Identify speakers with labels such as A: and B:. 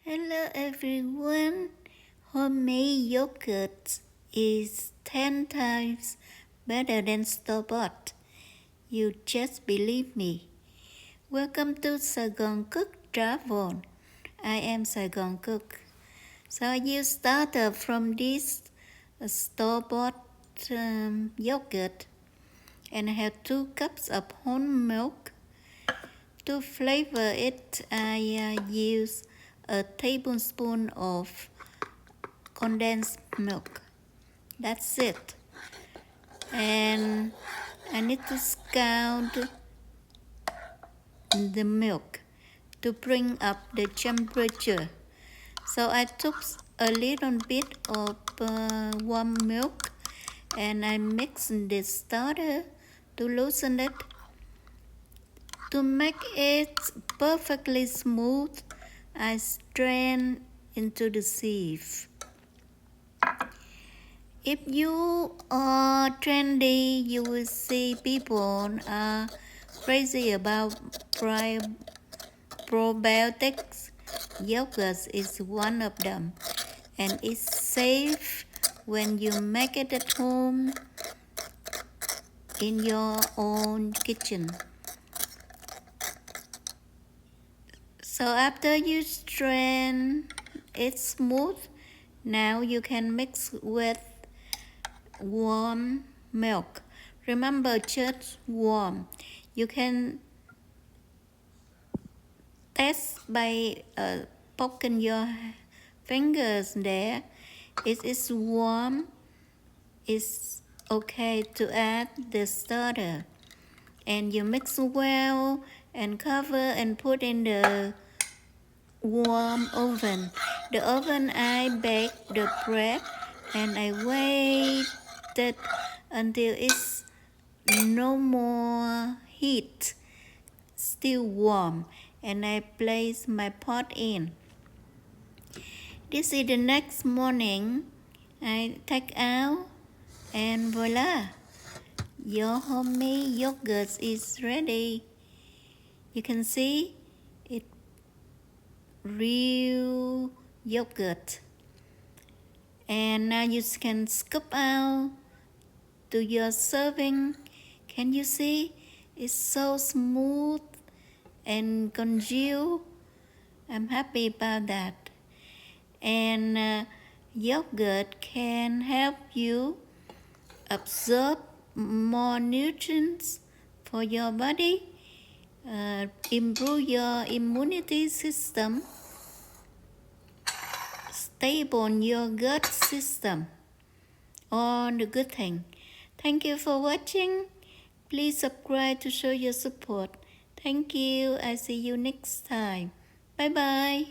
A: Hello everyone. Homemade yogurt is 10 times better than store-bought. You just believe me. Welcome to SaigoncookTravel. I am Saigoncook. So you started from this store-bought yogurt, and I have 2 cups of whole milk. To flavor it, I use a tablespoon of condensed milk. That's it. And I need to scald the milk to bring up the temperature. So I took a little bit of warm milk and I mixed the starter to loosen it. To make it perfectly smooth, I strain into the sieve. If you are trendy, you will see people are crazy about probiotics. Yogurt is one of them, and it's safe when you make it at home in your own kitchen. So after you strain it smooth, now you can mix with warm milk. Remember, just warm. You can test by poking your fingers there. It is warm. It's okay to add the starter. And you mix well and cover and put in the warm oven. The oven I bake the bread and I waited until it's no more heat, still warm, and I place my pot in. This is the next morning. I take out and voila, your homemade yogurt is ready. You can see it real yogurt, and now you can scoop out to your serving. Can you see it's so smooth and congealed? I'm happy about that. And yogurt can help you absorb more nutrients for your body, improve your immunity system, stable your gut system, all the good thing. Thank you for watching. Please subscribe to show your support. Thank you. I see you next time. Bye bye.